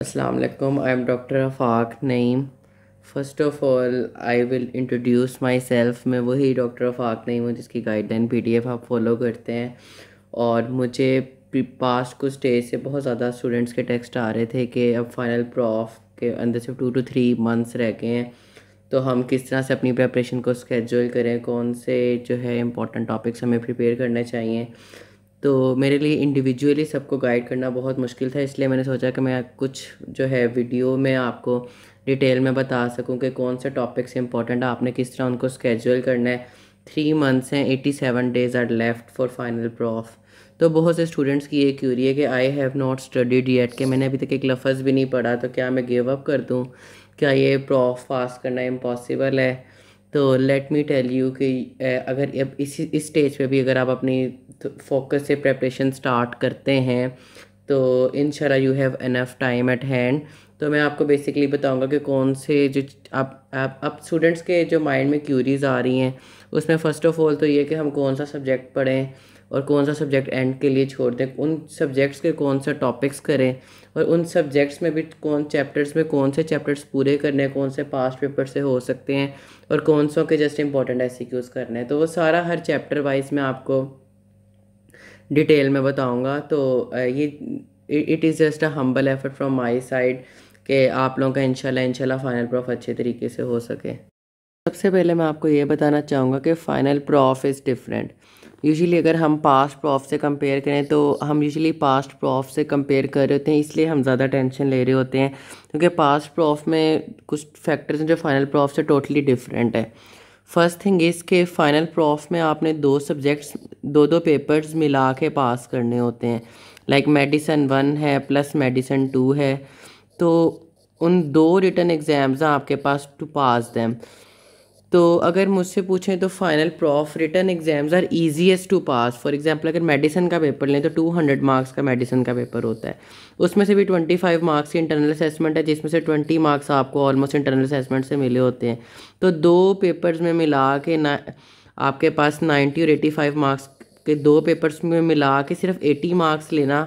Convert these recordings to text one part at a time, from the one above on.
Assalamu alaikum. I am Dr. Afaq Naeem. First of all, I will introduce myself. मैं वही doctor Afaq नहीं हूँ जिसकी गाइडलाइन पीडीएफ आप फॉलो करते हैं। और मुझे पास्ट कुछ स्टेज से बहुत ज़्यादा स्टूडेंट्स के टेक्स्ट आ रहे थे कि अब फाइनल प्रॉफ के अंदर सिर्फ 2 to 3 months रह गए हैं, तो हम किस तरह से अपनी प्रिपरेशन को स्केड्यूल करें, कौन से जो है इंपॉर्टेंट टॉपिक्स हमें प्रिपेयर करने चाहिए। तो मेरे लिए इंडिविजुअली सबको गाइड करना बहुत मुश्किल था, इसलिए मैंने सोचा कि मैं कुछ जो है वीडियो में आपको डिटेल में बता सकूं कि कौन से टॉपिक्स इंपॉर्टेंट है, आपने किस तरह उनको स्केड्यूल करना है। 3 months हैं, 87 days are left for final prof. तो बहुत से स्टूडेंट्स की ये क्यूरी है कि I have not studied yet, कि मैंने अभी तक एक लफ्ज़ भी नहीं पढ़ा, तो क्या मैं गिव अप कर दूँ? क्या ये प्रॉफ पास करना इम्पॉसिबल है? तो लेट मी टेल यू कि अगर अब इस स्टेज पे भी अगर आप अपनी फोकस से प्रिपरेशन स्टार्ट करते हैं तो इंशाल्लाह you have enough time at hand. तो मैं आपको बेसिकली बताऊंगा कि कौन से जो आप स्टूडेंट्स के जो माइंड में क्यूरीज आ रही हैं, उसमें फ़र्स्ट ऑफ ऑल तो ये कि हम कौन सा सब्जेक्ट पढ़ें और कौन सा सब्जेक्ट एंड के लिए छोड़ दें, उन सब्जेक्ट्स के कौन सा टॉपिक्स करें, और उन सब्जेक्ट्स में भी कौन चैप्टर्स में कौन से चैप्टर्स पूरे करने हैं, कौन से पास्ट पेपर से हो सकते हैं, और कौन सो के जस्ट इंपॉर्टेंट एमसीक्यूज करने हैं। तो वो सारा हर चैप्टर वाइज मैं आपको डिटेल में बताऊंगा। तो ये it is just a humble effort from my side कि आप लोगों का इंशाल्लाह फाइनल प्रॉफ अच्छे तरीके से हो सके। सबसे पहले मैं आपको ये बताना चाहूँगा कि final prof is different. Usually अगर हम पास्ट प्रॉफ से कंपेयर करें तो हम यूजुअली पास्ट प्रॉफ से कंपेयर कर रहे होते हैं, इसलिए हम ज़्यादा टेंशन ले रहे होते हैं, क्योंकि पास्ट प्रॉफ में कुछ फैक्टर्स हैं जो फाइनल प्रॉफ से टोटली डिफरेंट है। फर्स्ट थिंग इज़ के फाइनल प्रॉफ में आपने 2 सब्जेक्ट्स 2 पेपर्स मिला के पास करने होते हैं, लाइक मेडिसन 1 है प्लस मेडिसन 2 है। तो उन 2 रिटन एग्ज़ाम्स हैं आपके पास टू पास दैम। तो अगर मुझसे पूछें तो final prof written exams are easiest to pass. For example अगर मेडिसिन का पेपर लें तो 200 मार्क्स का मेडिसिन का पेपर होता है, उसमें से भी 25 मार्क्स की इंटरनल असेसमेंट है, जिसमें से 20 मार्क्स आपको ऑलमोस्ट इंटरनल असेसमेंट से मिले होते हैं। तो 2 पेपर्स में मिला के ना आपके पास 90 और 85 मार्क्स के 2 पेपर्स में मिला के सिर्फ 80 मार्क्स लेना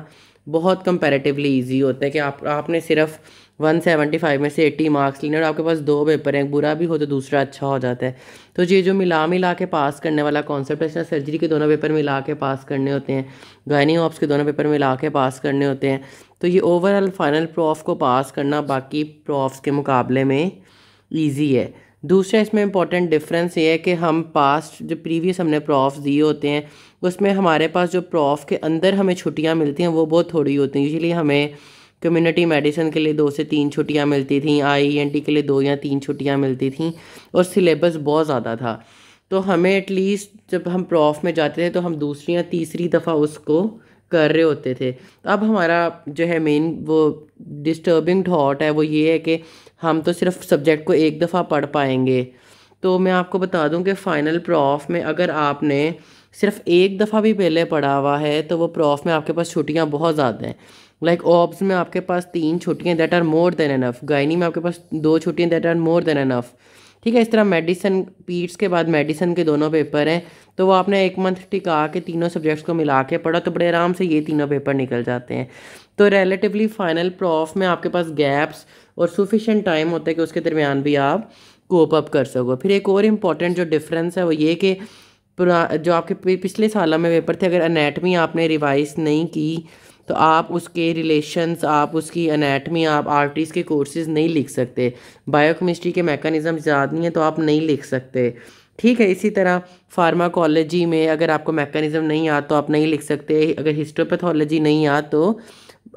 बहुत कंपैरेटिवली ईजी होता है कि आपने सिर्फ 175 में से 80 मार्क्स लेने और आपके पास 2 पेपर हैं, बुरा भी हो तो दूसरा अच्छा हो जाता है। तो ये जो मिला के पास करने वाला कॉन्सेप्ट है, सर्जरी के दोनों पेपर मिला के पास करने होते हैं, गायनी ऑप्स के दोनों पेपर मिला के पास करने होते हैं। तो ये ओवरऑल फाइनल प्रॉफ को पास करना बाकी प्रॉफ्स के मुकाबले में ईजी है। दूसरा इसमें इंपॉर्टेंट डिफरेंस ये है कि हम पास्ट जो प्रीवियस हमने प्रॉफ्स दिए होते हैं उसमें हमारे पास जो प्रॉफ के अंदर हमें छुट्टियां मिलती हैं वो बहुत थोड़ी होती हैं। यूजुअली हमें कम्युनिटी मेडिसिन के लिए 2 से 3 छुट्टियां मिलती थी, IENT के लिए 2 या 3 छुट्टियां मिलती थी, और सिलेबस बहुत ज़्यादा था। तो हमें एटलीस्ट जब हम प्रॉफ में जाते थे तो हम दूसरी या तीसरी दफ़ा उसको कर रहे होते थे। तो अब हमारा जो है मेन वो डिस्टर्बिंग थॉट है वो ये है कि हम तो सिर्फ सब्जेक्ट को एक दफ़ा पढ़ पाएंगे। तो मैं आपको बता दूं कि फ़ाइनल प्रॉफ में अगर आपने सिर्फ एक दफ़ा भी पहले पढ़ा हुआ है तो वो प्रॉफ में आपके पास छुट्टियां बहुत ज़्यादा हैं। लाइक ऑब्स में आपके पास 3 छुट्टियां that are more than enough, gynae में आपके पास 2 छुट्टियां that are more than enough. ठीक है, इस तरह मेडिसिन पीट्स के बाद मेडिसिन के दोनों पेपर हैं, तो वो आपने 1 मंथ टिका के तीनों सब्जेक्ट्स को मिला के पढ़ा तो बड़े आराम से ये तीनों पेपर निकल जाते हैं। तो रिलेटिवली फाइनल प्रॉफ में आपके पास गैप्स और सफिशेंट टाइम होता है कि उसके दरमियान भी आप कोप अप कर सको। फिर एक और इम्पॉर्टेंट जो डिफरेंस है वो ये कि जो आपके पिछले साल में पेपर थे, अगर एनाटमी आपने रिवाइज नहीं की तो आप उसके रिलेशंस, आप उसकी एनाटमी, आप आर्टरीज के कोर्सेज नहीं लिख सकते। बायोकेमिस्ट्री के मैकेनिज्म याद नहीं है तो आप नहीं लिख सकते। ठीक है, इसी तरह फार्माकोलॉजी में अगर आपको मैकेनिज्म नहीं याद तो आप नहीं लिख सकते। अगर हिस्टोपैथोलॉजी नहीं याद तो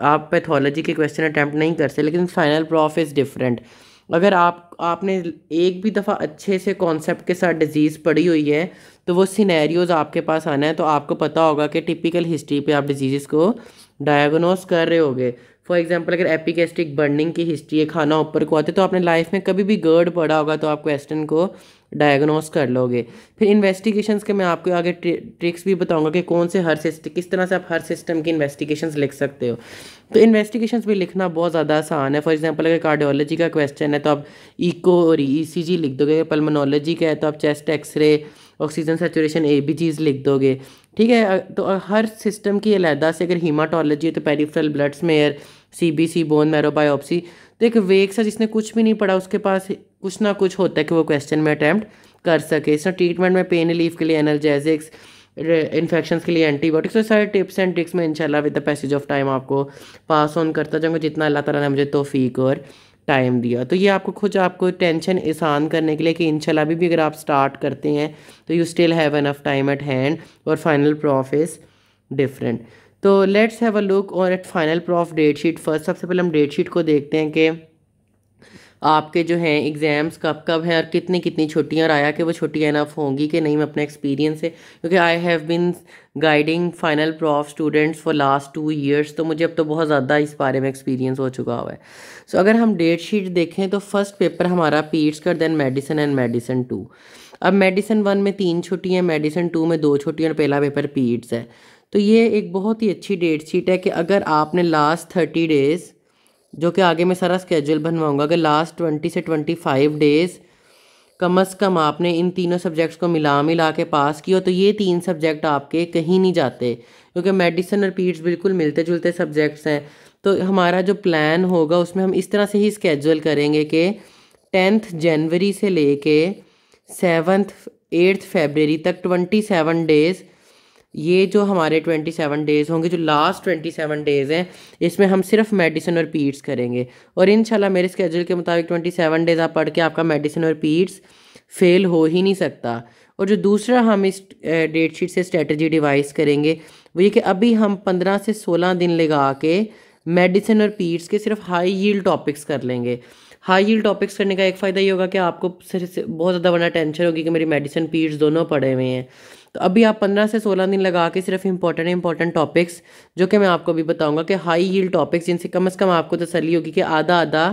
आप पैथोलॉजी के क्वेश्चन अटैम्प्ट नहीं कर सकते। लेकिन फाइनल प्रॉफ इज़ डिफरेंट। अगर आपने एक भी दफ़ा अच्छे से कॉन्सेप्ट के साथ डिजीज़ पढ़ी हुई है तो वो सिनेरियोज आपके पास आना है तो आपको पता होगा कि टिपिकल हिस्ट्री पे आप डिजीज़ को डायग्नोस कर रहे होगे। फॉर एग्जांपल अगर एपिगैस्ट्रिक बर्निंग की हिस्ट्री है, खाना ऊपर को आते, तो आपने लाइफ में कभी भी गर्ड पढ़ा होगा तो आप क्वेश्चन को डायग्नोस कर लोगे। फिर इन्वेस्टिगेशंस के मैं आपको आगे ट्रिक्स भी बताऊंगा कि कौन से हर सिस्टम, किस तरह से आप हर सिस्टम की इन्वेस्टिगेशंस लिख सकते हो। तो इन्वेस्टिगेशंस भी लिखना बहुत ज़्यादा आसान है। फॉर एग्जांपल अगर कार्डियोलॉजी का क्वेश्चन है तो आप इको और ECG लिख दोगे, पल्मोनोलॉजी का है तो आप chest X-ray, oxygen saturation, ABGs लिख दोगे। ठीक है, तो हर सिस्टम की अलहदा से, अगर हीमाटोलॉजी है तो peripheral blood smear, CBC bone marrow biopsy. तो एक वेग सा जिसने कुछ भी नहीं पढ़ा उसके पास कुछ ना कुछ होता है कि वो क्वेश्चन में अटैम्प्ट कर सके। इसमें ट्रीटमेंट में पेन रिलीफ के लिए एनाल्जेसिक्स, इन्फेक्शंस के लिए एंटीबायोटिक्स, तो सारे टिप्स एंड ट्रिक्स में इंशाल्लाह with the passage of time आपको पास ऑन करता जाऊँगा जितना अल्लाह ताला ने मुझे तौफीक और टाइम दिया। तो ये आपको खुद आपको टेंशन आसान करने के लिए कि इंशाल्लाह अभी भी अगर आप स्टार्ट करते हैं तो you still have enough time at hand और फाइनल प्रॉफ इज़ डिफरेंट। तो लेट्स हैव अ लुक और at final prof date sheet first. सबसे पहले हम डेट शीट को देखते हैं कि आपके जो हैं एग्ज़ाम्स कब कब हैं और कितनी कितनी छुट्टियां, और आया कि वो छुट्टियां इनफ होंगी कि नहीं। मैं अपने एक्सपीरियंस से, क्योंकि I have been guiding final prof students for last 2 years, तो मुझे अब तो बहुत ज़्यादा इस बारे में एक्सपीरियंस हो चुका हुआ है। सो अगर हम डेट शीट देखें तो फर्स्ट पेपर हमारा पीड्स का, देन मेडिसिन एंड मेडिसिन 2। अब मेडिसिन 1 में 3 छुट्टियाँ, मेडिसिन 2 में 2 छुट्टियाँ और पहला पेपर पीड्स है। तो ये एक बहुत ही अच्छी डेट शीट है कि अगर आपने लास्ट 30 डेज़, जो कि आगे मैं सारा स्केड्यूल बनवाऊंगा, अगर लास्ट 20 से 25 डेज़ कम अज़ कम आपने इन तीनों सब्जेक्ट्स को मिला के पास किया तो ये 3 सब्जेक्ट आपके कहीं नहीं जाते, क्योंकि मेडिसिन और पीड्स बिल्कुल मिलते जुलते सब्जेक्ट्स हैं। तो हमारा जो प्लान होगा उसमें हम इस तरह से ही स्केड्यूल करेंगे कि 10th जनवरी से लेके 8th फरवरी तक 27 डेज़, ये जो हमारे 27 डेज़ होंगे, जो लास्ट 27 डेज़ हैं, इसमें हम सिर्फ मेडिसिन और पीड्स करेंगे। और इंशाल्लाह मेरे स्केड्यूल के मुताबिक 27 डेज़ आप पढ़ के आपका मेडिसिन और पीड्स फेल हो ही नहीं सकता। और जो दूसरा हम इस डेट शीट से स्ट्रेटजी डिवाइस करेंगे वो ये कि अभी हम 15 से 16 दिन लगा के मेडिसिन और पीड्स के सिर्फ हाई यील्ड टॉपिक्स कर लेंगे। हाई यील्ड टॉपिक्स करने का एक फ़ायदा ये होगा कि आपको सिर्फ बहुत ज़्यादा वरना टेंशन होगी कि मेरी मेडिसिन पीड्स दोनों पढ़े हुए हैं। तो अभी आप 15 से 16 दिन लगा के सिर्फ इंपॉर्टेंट टॉपिक्स, जो कि मैं आपको अभी बताऊंगा कि हाई यील्ड टॉपिक्स, जिनसे कम से कम आपको तसल्ली होगी कि आधा आधा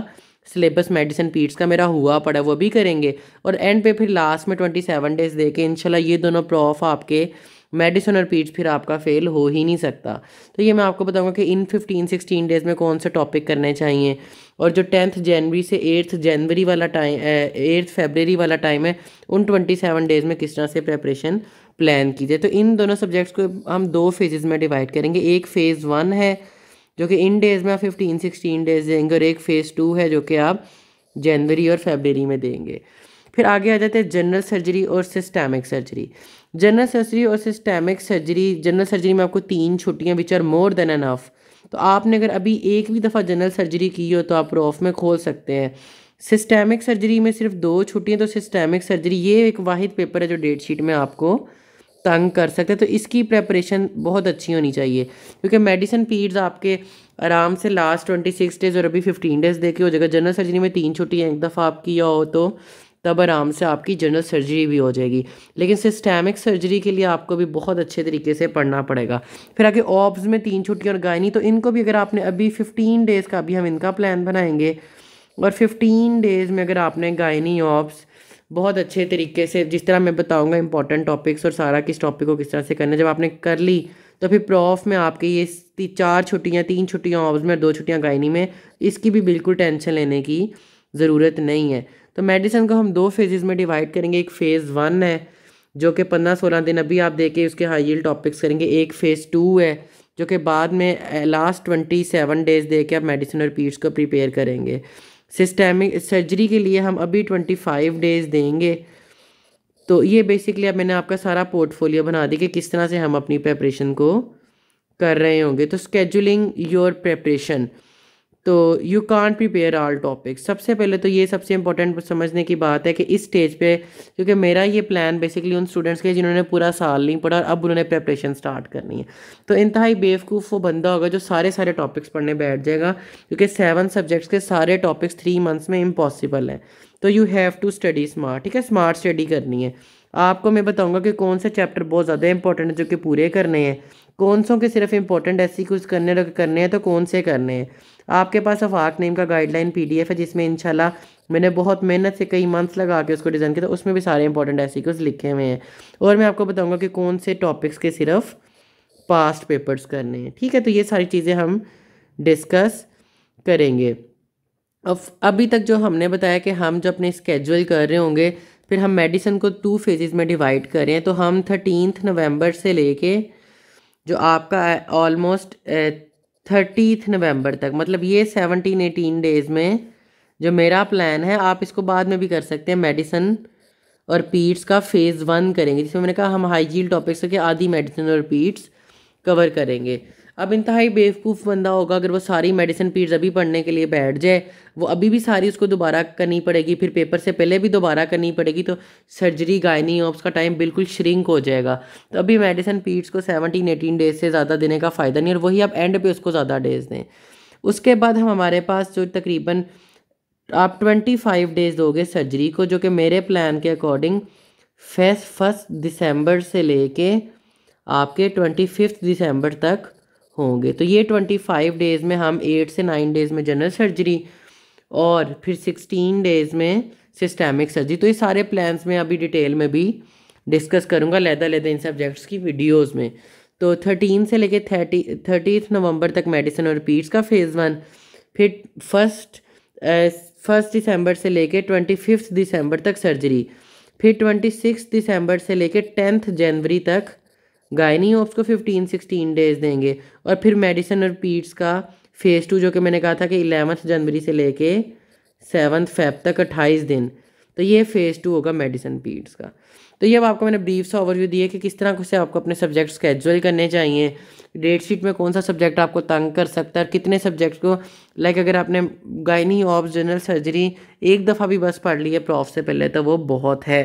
सिलेबस मेडिसिन पीड्स का मेरा हुआ पड़ा, वो भी करेंगे। और एंड पे फिर लास्ट में 27 डेज़ दे के इंशाल्लाह ये दोनों प्रॉफ आपके मेडिसिन और पीड्स फिर आपका फेल हो ही नहीं सकता। तो ये मैं आपको बताऊंगा कि इन 15-16 डेज़ में कौन से टॉपिक करने चाहिए। और जो 10th जनवरी से 8th जनवरी वाला टाइम 8th फरवरी वाला टाइम है, उन 27 डेज़ में किस तरह से प्रेपरेशन प्लान कीजिए। तो इन दोनों सब्जेक्ट्स को हम 2 फेजेस में डिवाइड करेंगे। एक फ़ेज़ 1 है जो कि इन डेज़ में आप 15-16 डेज़ देंगे, और एक फ़ेज़ 2 है जो कि आप जनवरी और फरवरी में देंगे। फिर आगे आ जाते हैं जनरल सर्जरी और सिस्टेमिक सर्जरी। जनरल सर्जरी और सिस्टेमिक सर्जरी, जनरल सर्जरी में आपको 3 छुट्टियाँ which are more than enough. तो आपने अगर अभी एक भी दफ़ा जनरल सर्जरी की हो तो आप रॉफ में खोल सकते हैं। सिस्टेमिक सर्जरी में सिर्फ 2 छुट्टियाँ, तो सिस्टेमिक सर्जरी ये एक वाहिद पेपर है जो डेट शीट में आपको तंग कर सकते हैं। तो इसकी प्रेपरेशन बहुत अच्छी होनी चाहिए, क्योंकि मेडिसिन पीड्स आपके आराम से लास्ट 26 डेज़ और अभी 15 डेज़ दे के हो जाएगा। जनरल सर्जरी में 3 छुट्टियाँ एक दफ़ा आप किया हो तो तब आराम से आपकी जनरल सर्जरी भी हो जाएगी। लेकिन सिस्टेमिक सर्जरी के लिए आपको भी बहुत अच्छे तरीके से पढ़ना पड़ेगा। फिर आगे ऑब्स में 3 छुट्टियाँ और गायनी, तो इनको भी अगर आपने अभी 15 डेज़ का अभी हम इनका प्लान बनाएंगे, और 15 डेज़ में अगर आपने गायनी ऑब्स बहुत अच्छे तरीके से, जिस तरह मैं बताऊंगा इंपॉर्टेंट टॉपिक्स और सारा किस टॉपिक को किस तरह से करना है, जब आपने कर ली तो फिर प्रॉफ में आपके ये 4 छुट्टियाँ, 3 छुट्टियाँ ऑब्स में, 2 छुट्टियाँ गायनी में, इसकी भी बिल्कुल टेंशन लेने की ज़रूरत नहीं है। तो मेडिसिन को हम 2 फेजेस में डिवाइड करेंगे। एक फ़ेज़ 1 है जो कि 15-16 दिन अभी आप देके उसके हाई यील्ड टॉपिक्स करेंगे। एक फ़ेज़ 2 है जो कि बाद में लास्ट 27 डेज़ दे के आप मेडिसिन और पीड्स को प्रिपेयर करेंगे। सिस्टेमिक सर्जरी के लिए हम अभी 25 डेज़ देंगे। तो ये बेसिकली अब मैंने आपका सारा पोर्टफोलियो बना दी कि किस तरह से हम अपनी प्रेपरेशन को कर रहे होंगे। तो स्केड्यूलिंग योर प्रेपरेशन, तो you can't prepare all topics. सबसे पहले तो ये सबसे इंपॉर्टेंट समझने की बात है कि इस स्टेज पे, क्योंकि मेरा ये प्लान बेसिकली उन स्टूडेंट्स के जिन्होंने पूरा साल नहीं पढ़ा और अब उन्होंने प्रेपरेशन स्टार्ट करनी है, तो इंतहाई बेवकूफ़ वो बंदा होगा जो सारे टॉपिक्स पढ़ने बैठ जाएगा, क्योंकि 7 सब्जेक्ट्स के सारे टॉपिक्स 3 मंथ्स में इम्पॉसिबल है। तो you have to study smart, ठीक है, स्मार्ट स्टडी करनी है। आपको मैं बताऊँगा कि कौन से चैप्टर बहुत ज़्यादा इंपॉर्टेंट है जो कि पूरे करने हैं, कौन सों के सिर्फ इंपॉर्टेंट ऐसी कुछ करने हैं तो कौन से करने हैं। आपके पास अफाक नेम का गाइडलाइन PDF है जिसमें इंशाल्लाह मैंने बहुत मेहनत से कई मंथ्स लगा के उसको डिज़ाइन किया, तो उसमें भी सारे इंपॉर्टेंट ऐसे कुछ लिखे हुए हैं। और मैं आपको बताऊंगा कि कौन से टॉपिक्स के सिर्फ पास्ट पेपर्स करने हैं, ठीक है। तो ये सारी चीज़ें हम डिस्कस करेंगे। अब अभी तक जो हमने बताया कि हम जो अपने स्केड्यूल कर रहे होंगे, फिर हम मेडिसिन को 2 फेजेस में डिवाइड कर रहे हैं। तो हम 13 नवंबर से लेके जो आपका ऑलमोस्ट 30 नवंबर तक, मतलब ये 17-18 डेज़ में जो मेरा प्लान है, आप इसको बाद में भी कर सकते हैं। मेडिसिन और पीड्स का फेज़ 1 करेंगे, जिसमें मैंने कहा हम हाइजीन टॉपिक्स के आधी मेडिसिन और पीड्स कवर करेंगे। अब इंतहाई बेवकूफ़ बंदा होगा अगर वो सारी मेडिसिन पीड्स अभी पढ़ने के लिए बैठ जाए, वो अभी भी सारी उसको दोबारा करनी पड़ेगी, फिर पेपर से पहले भी दोबारा करनी पड़ेगी, तो सर्जरी गायनी ऑप्स का टाइम बिल्कुल श्रिंक हो जाएगा। तो अभी मेडिसिन पीड्स को 17-18 डेज से ज़्यादा देने का फ़ायदा नहीं, और वही आप एंड पे उसको ज़्यादा डेज दें। उसके बाद हमारे पास जो तकरीबन आप 25 डेज दोगे सर्जरी को, जो कि मेरे प्लान के अकॉर्डिंग 1 दिसंबर से लेके आपके 25 दिसंबर तक होंगे। तो ये 25 डेज़ में हम 8 से 9 डेज़ में जनरल सर्जरी और फिर 16 डेज़ में सिस्टेमिक सर्जरी। तो ये सारे प्लान्स में अभी डिटेल में भी डिस्कस करूँगा अलग-अलग इन सब्जेक्ट्स की वीडियोस में। तो 13 से लेके 30 नवंबर तक मेडिसिन और पीड्स का फेज़ 1, फिर फर्स्ट दिसंबर से लेके 25 दिसंबर तक सर्जरी, फिर 26 दिसंबर से लेके 10 जनवरी तक गायनी ऑप्स को 15-16 डेज देंगे, और फिर मेडिसिन और पीड्स का फेज़ 2 जो कि मैंने कहा था कि 11 जनवरी से लेके 7 फेब तक 28 दिन। तो ये फेज़ 2 होगा मेडिसिन पीड्स का। तो ये अब आपको मैंने ब्रीफ सा ओवरव्यू दिया कि किस तरह से आपको अपने सब्जेक्ट स्केड्यूल करने चाहिए, डेट शीट में कौन सा सब्जेक्ट आपको तंग कर सकता है, और कितने सब्जेक्ट को, लाइक अगर आपने गायनी ऑप्स जनरल सर्जरी एक दफ़ा भी बस पढ़ ली है प्रॉफ से पहले तो वो बहुत है।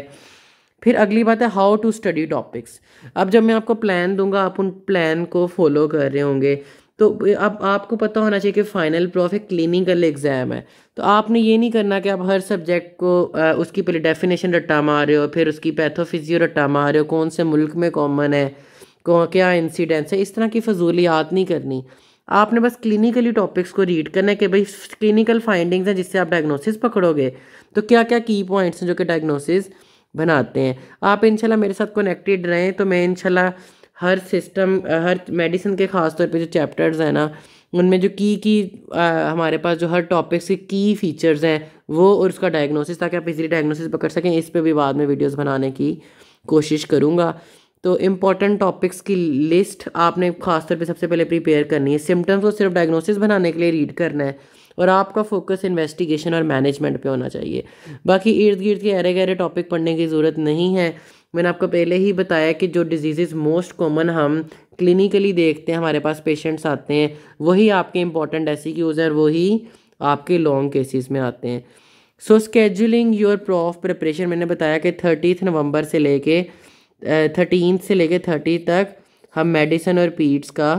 फिर अगली बात है हाउ टू स्टडी टॉपिक्स। अब जब मैं आपको प्लान दूंगा आप उन प्लान को फॉलो कर रहे होंगे, तो अब आपको पता होना चाहिए कि फाइनल प्रॉफ एक क्लिनिकल एग्ज़ाम है। तो आपने ये नहीं करना कि आप हर सब्जेक्ट को उसकी पहले डेफिनेशन रट्टा मार रहे हो, फिर उसकी पैथोफिजियो रट्टा मार रहे हो, कौन से मुल्क में कॉमन है, क्या इंसिडेंट्स है, इस तरह की फजूलियात नहीं करनी। आपने बस क्लिनिकली टॉपिक्स को रीड करना है कि भाई क्लिनिकल फाइंडिंग्स हैं जिससे आप डायग्नोसिस पकड़ोगे, तो क्या क्या की पॉइंट्स हैं जो कि डायग्नोसिस बनाते हैं। आप इंशाल्लाह मेरे साथ कनेक्टेड रहें, तो मैं इंशाल्लाह हर सिस्टम, हर मेडिसिन के ख़ास तौर पे जो चैप्टर्स हैं ना, उनमें जो की हमारे पास जो हर टॉपिक्स के की फीचर्स हैं वो, और उसका डायग्नोसिस, ताकि आप इजीली डायग्नोसिस पकड़ सकें, इस पे भी बाद में वीडियोस बनाने की कोशिश करूँगा। तो इम्पॉर्टेंट टॉपिक्स की लिस्ट आपने ख़ास तौर पे सबसे पहले प्रिपेयर करनी है। सिम्टम्स को सिर्फ डायग्नोसिस बनाने के लिए रीड करना है, और आपका फोकस इन्वेस्टिगेशन और मैनेजमेंट पे होना चाहिए। बाकी इर्द गिर्द के अरे गहरे टॉपिक पढ़ने की ज़रूरत नहीं है। मैंने आपको पहले ही बताया कि जो डिजीज़ मोस्ट कॉमन हम क्लिनिकली देखते हैं, हमारे पास पेशेंट्स आते हैं, वही आपके इंपॉर्टेंट SCQs और वही आपके लॉन्ग केसेस में आते हैं। सो स्केड्यूलिंग योर प्रॉफ प्रिपरेशन, मैंने बताया कि 30 नवंबर से लेके 13 से लेके 30 तक हम मेडिसिन और पीड्स का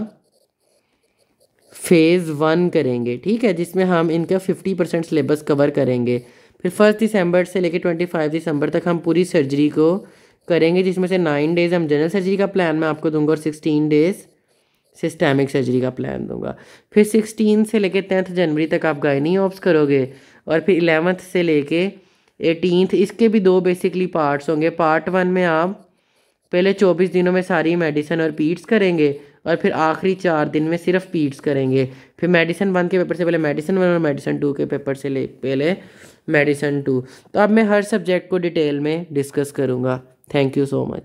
फेज़ 1 करेंगे, ठीक है, जिसमें हम इनका 50% सिलेबस कवर करेंगे। फिर 1 दिसंबर से लेके 25 दिसंबर तक हम पूरी सर्जरी को करेंगे, जिसमें से 9 डेज़ हम जनरल सर्जरी का प्लान मैं आपको दूंगा, और 16 डेज़ सिस्टेमिक सर्जरी का प्लान दूंगा। फिर 16 से लेके 10 जनवरी तक आप गायनी ऑप्स करोगे, और फिर 11 से लेके 18 इसके भी 2 बेसिकली पार्ट्स होंगे। पार्ट 1 में आप पहले 24 दिनों में सारी मेडिसिन और पीड्स करेंगे, और फिर आखिरी 4 दिन में सिर्फ पीड्स करेंगे। फिर मेडिसिन 1 के पेपर से पहले मेडिसिन 1, और मेडिसिन 2 के पेपर से पहले मेडिसिन 2। तो अब मैं हर सब्जेक्ट को डिटेल में डिस्कस करूँगा। Thank you so much.